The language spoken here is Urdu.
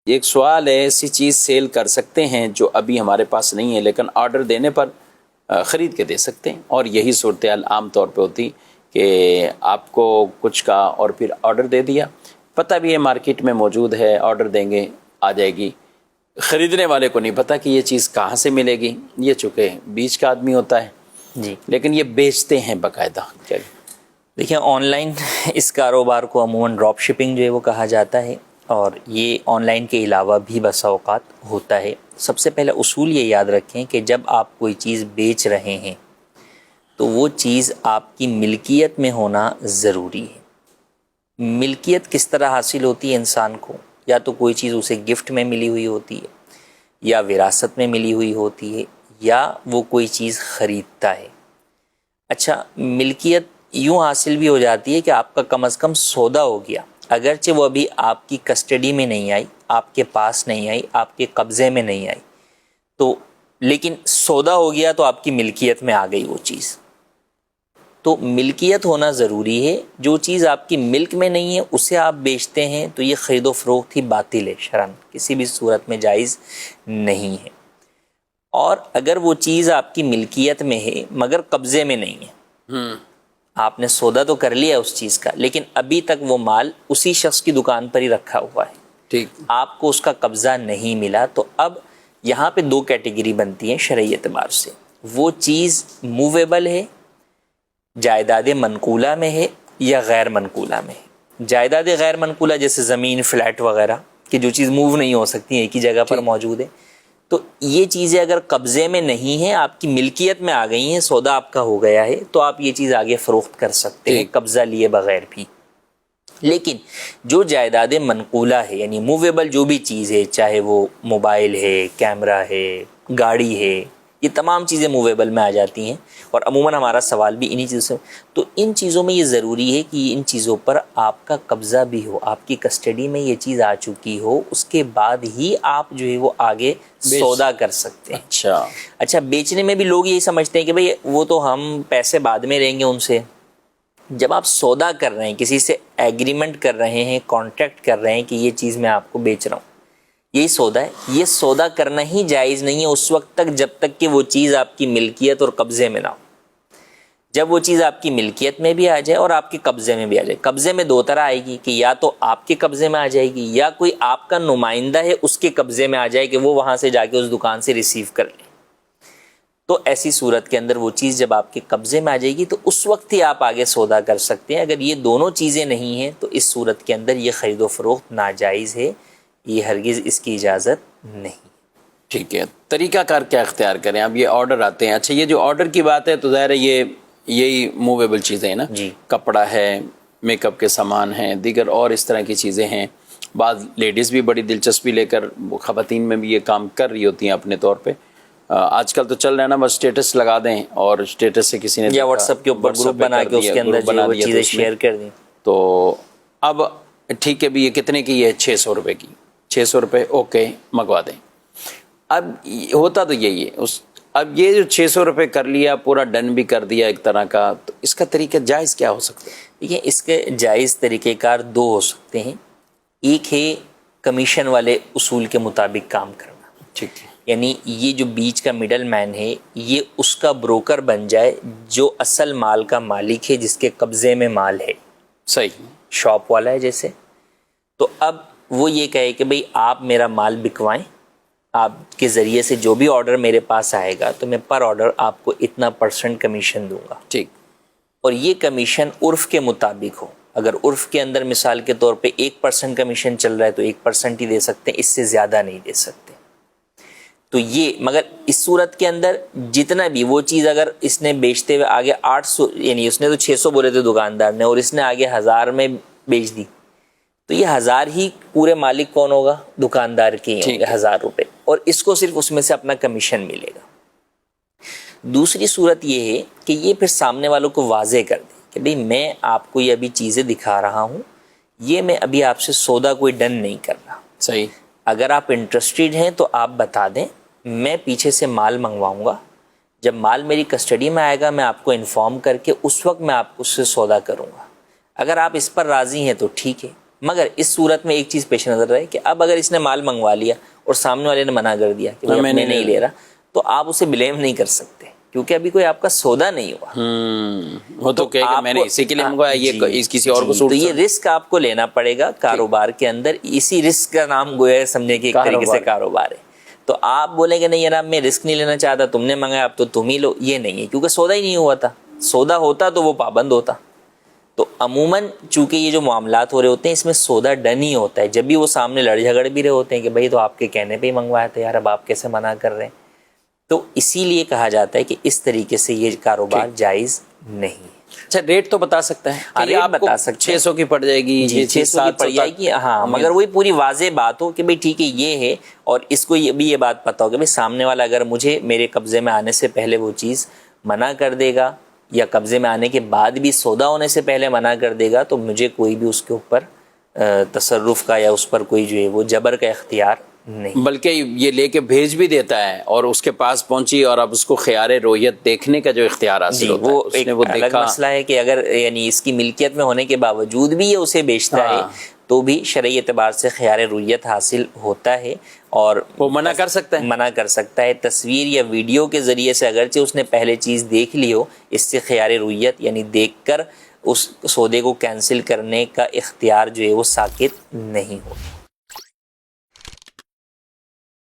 ایک سوال ہے، ایسی چیز سیل کر سکتے ہیں جو ابھی ہمارے پاس نہیں ہے لیکن آرڈر دینے پر خرید کے دے سکتے ہیں، اور یہی صورتحال عام طور پہ ہوتی کہ آپ کو کچھ کا اور پھر آرڈر دے دیا، پتہ بھی ہے مارکیٹ میں موجود ہے، آرڈر دیں گے آ جائے گی، خریدنے والے کو نہیں پتہ کہ یہ چیز کہاں سے ملے گی، یہ چونکہ بیچ کا آدمی ہوتا ہے جی لیکن یہ بیچتے ہیں باقاعدہ۔ چلیے دیکھیں، آن لائن اس کاروبار کو عموماً ڈراپ شپنگ جو ہے وہ کہا جاتا ہے، اور یہ آن لائن کے علاوہ بھی بسا اوقات ہوتا ہے۔ سب سے پہلا اصول یہ یاد رکھیں کہ جب آپ کوئی چیز بیچ رہے ہیں تو وہ چیز آپ کی ملکیت میں ہونا ضروری ہے۔ ملکیت کس طرح حاصل ہوتی ہے انسان کو؟ یا تو کوئی چیز اسے گفٹ میں ملی ہوئی ہوتی ہے، یا وراثت میں ملی ہوئی ہوتی ہے، یا وہ کوئی چیز خریدتا ہے۔ اچھا، ملکیت یوں حاصل بھی ہو جاتی ہے کہ آپ کا کم از کم سودا ہو گیا، اگرچہ وہ ابھی آپ کی کسٹڈی میں نہیں آئی، آپ کے پاس نہیں آئی، آپ کے قبضے میں نہیں آئی، تو لیکن سودا ہو گیا تو آپ کی ملکیت میں آ گئی وہ چیز۔ تو ملکیت ہونا ضروری ہے۔ جو چیز آپ کی ملک میں نہیں ہے اسے آپ بیچتے ہیں تو یہ خرید و فروخت ہی باطل ہے، شرعاً کسی بھی صورت میں جائز نہیں ہے۔ اور اگر وہ چیز آپ کی ملکیت میں ہے مگر قبضے میں نہیں ہے، آپ نے سودا تو کر لیا اس چیز کا لیکن ابھی تک وہ مال اسی شخص کی دکان پر ہی رکھا ہوا ہے، ٹھیک، آپ کو اس کا قبضہ نہیں ملا، تو اب یہاں پہ دو کیٹیگری بنتی ہیں شرعی اعتبار سے۔ وہ چیز موویبل ہے، جائیداد منقولہ میں ہے، یا غیر منقولہ میں ہے۔ جائیداد غیر منقولہ جیسے زمین، فلیٹ وغیرہ کہ جو چیز موو نہیں ہو سکتی، ایک ہی جگہ پر موجود ہے، تو یہ چیزیں اگر قبضے میں نہیں ہیں، آپ کی ملکیت میں آ گئی ہیں، سودا آپ کا ہو گیا ہے، تو آپ یہ چیز آگے فروخت کر سکتے ہیں قبضہ لیے بغیر بھی۔ لیکن جو جائیداد منقولہ ہے، یعنی موویبل جو بھی چیز ہے، چاہے وہ موبائل ہے، کیمرہ ہے، گاڑی ہے، یہ تمام چیزیں موویبل میں آ جاتی ہیں، اور عموماً ہمارا سوال بھی انہی چیزوں سے، تو ان چیزوں میں یہ ضروری ہے کہ ان چیزوں پر آپ کا قبضہ بھی ہو، آپ کی کسٹڈی میں یہ چیز آ چکی ہو، اس کے بعد ہی آپ جو ہے وہ آگے سودا کر سکتے ہیں۔ اچھا، بیچنے میں بھی لوگ یہی سمجھتے ہیں کہ بھئی وہ تو ہم پیسے بعد میں لیں گے ان سے۔ جب آپ سودا کر رہے ہیں، کسی سے ایگریمنٹ کر رہے ہیں، کانٹریکٹ کر رہے ہیں کہ یہ چیز میں آپ کو بیچ رہا ہوں، یہی سودا ہے، یہ سودا کرنا ہی جائز نہیں ہے اس وقت تک جب تک کہ وہ چیز آپ کی ملکیت اور قبضے میں نہ ہو۔ جب وہ چیز آپ کی ملکیت میں بھی آ جائے اور آپ کے قبضے میں بھی آ جائے، قبضے میں دو طرح آئے گی کہ یا تو آپ کے قبضے میں آ جائے گی، یا کوئی آپ کا نمائندہ ہے اس کے قبضے میں آ جائے کہ وہ وہاں سے جا کے اس دکان سے ریسیو کر لے۔ تو ایسی صورت کے اندر وہ چیز جب آپ کے قبضے میں آ جائے گی تو اس وقت ہی آپ آگے سودا کر سکتے ہیں۔ اگر یہ دونوں چیزیں نہیں ہیں تو اس صورت کے اندر یہ خرید و فروخت ناجائز ہے، یہ ہرگز اس کی اجازت نہیں۔ ٹھیک ہے، طریقہ کار کیا اختیار کریں؟ اب یہ آرڈر آتے ہیں، اچھا یہ جو آرڈر کی بات ہے تو ظاہر ہے یہی موویبل چیزیں ہیں نا، جی، کپڑا ہے، میک اپ کے سامان ہیں، دیگر اور اس طرح کی چیزیں ہیں۔ بعض لیڈیز بھی بڑی دلچسپی لے کر، خواتین میں بھی یہ کام کر رہی ہوتی ہیں اپنے طور پہ۔ آج کل تو چل رہا ہے نا، بس اسٹیٹس لگا دیں اور اسٹیٹس سے کسی نے یا واٹس ایپ کے اوپر گروپ بنا کے اس کے اندر جو وہ چیزیں شیئر کر دیں۔ تو اب ٹھیک ہے بھی، یہ کتنے کی ہے؟ 600 روپے کی، 600 روپے، اوکے منگوا دیں۔ اب ہوتا تو یہی ہے، اب یہ جو 600 روپے کر لیا، پورا ڈن بھی کر دیا ایک طرح کا، تو اس کا طریقہ جائز کیا ہو سکتا ہے؟ دیکھیں، اس کے جائز طریقہ کار دو ہو سکتے ہیں۔ ایک ہے کمیشن والے اصول کے مطابق کام کرنا، ٹھیک ہے، یعنی یہ جو بیچ کا مڈل مین ہے یہ اس کا بروکر بن جائے جو اصل مال کا مالک ہے، جس کے قبضے میں مال ہے۔ صحیح، شاپ والا ہے جیسے، تو اب وہ یہ کہے کہ بھئی آپ میرا مال بکوائیں، آپ کے ذریعے سے جو بھی آرڈر میرے پاس آئے گا تو میں پر آرڈر آپ کو اتنا % کمیشن دوں گا۔ ٹھیک، اور یہ کمیشن عرف کے مطابق ہو، اگر عرف کے اندر مثال کے طور پہ 1% کمیشن چل رہا ہے تو 1% ہی دے سکتے ہیں، اس سے زیادہ نہیں دے سکتے۔ تو یہ، مگر اس صورت کے اندر جتنا بھی وہ چیز اگر اس نے بیچتے ہوئے آگے 800، یعنی اس نے تو 600 بولے تھے دکاندار نے، اور اس نے آگے 1000 میں بیچ دی، تو یہ 1000 ہی پورے مالک کون ہوگا؟ دکاندار کے ہی ہوں گے 1000 روپے، اور اس کو صرف اس میں سے اپنا کمیشن ملے گا۔ دوسری صورت یہ ہے کہ یہ پھر سامنے والوں کو واضح کر دے کہ بھئی میں آپ کو یہ ابھی چیزیں دکھا رہا ہوں، یہ میں ابھی آپ سے سودا کوئی ڈن نہیں کر رہا۔ صحیح، اگر آپ انٹرسٹیڈ ہیں تو آپ بتا دیں، میں پیچھے سے مال منگواؤں گا، جب مال میری کسٹڈی میں آئے گا میں آپ کو انفارم کر کے اس وقت میں آپ کو اس سے سودا کروں گا۔ اگر آپ اس پر راضی ہیں تو ٹھیک ہے، مگر اس صورت میں ایک چیز پیش نظر رہے کہ اب اگر اس نے مال منگوا لیا اور سامنے والے نے منع کر دیا کہ میں نہیں لے رہا، تو آپ اسے بلیم نہیں کر سکتے کیونکہ ابھی کوئی آپ کا سودا نہیں ہوا۔ وہ تو کہے کہ میں نے اسی کے لیے منگوایا، یہ کسی اور کو سوٹ۔ تو یہ رسک آپ کو لینا پڑے گا کاروبار کے اندر، اسی رسک کا نام گویا سمجھے کہ ایک طریقے سے کاروبار ہے۔ تو آپ بولیں گے نہیں یار میں رسک نہیں لینا چاہتا، تم نے منگایا اب تو تم ہی لو، یہ نہیں ہے کیونکہ سودا ہی نہیں ہوا تھا۔ سودا ہوتا تو وہ پابند ہوتا۔ تو عموماً چونکہ یہ جو معاملات ہو رہے ہوتے ہیں اس میں سودا ڈن ہی ہوتا ہے، جب بھی وہ سامنے لڑ جھگڑ بھی رہے ہوتے ہیں کہ بھائی تو آپ کے کہنے پہ ہی منگوایا تھا یار، اب آپ کیسے منع کر رہے ہیں۔ تو اسی لیے کہا جاتا ہے کہ اس طریقے سے یہ کاروبار جائز نہیں ہے۔ اچھا ریٹ تو بتا سکتا ہے؟ ریٹ بتا سکتے ہیں، 600 کی پڑ جائے گی، 600 کی پڑ جائے گی، ہاں، مگر وہی پوری واضح بات ہو کہ بھئی ٹھیک ہے یہ ہے، اور اس کو یہ بات پتہ ہو کہ بھئی سامنے والا اگر مجھے میرے قبضے میں آنے سے پہلے وہ چیز منع کر دے گا یا قبضے میں آنے کے بعد بھی سودا ہونے سے پہلے منع کر دے گا تو مجھے کوئی بھی اس کے اوپر تصرف کا یا اس پر کوئی جو ہے وہ جبر کا اختیار نہیں، بلکہ یہ لے کے بھیج بھی دیتا ہے اور اس کے پاس پہنچی اور اب اس کو خیار رویت دیکھنے کا جو اختیار حاصل ہوتا وہ ہے، ایک الگ مسئلہ ہے کہ اگر یعنی اس کی ملکیت میں ہونے کے باوجود بھی یہ اسے بیچتا ہے تو بھی شرعی اعتبار سے خیار رویت حاصل ہوتا ہے، اور وہ منع کر سکتا ہے۔ تصویر یا ویڈیو کے ذریعے سے اگرچہ اس نے پہلے چیز دیکھ لی ہو، اس سے خیار رویت یعنی دیکھ کر اس سودے کو کینسل کرنے کا اختیار جو ہے وہ ساقط نہیں ہوتا۔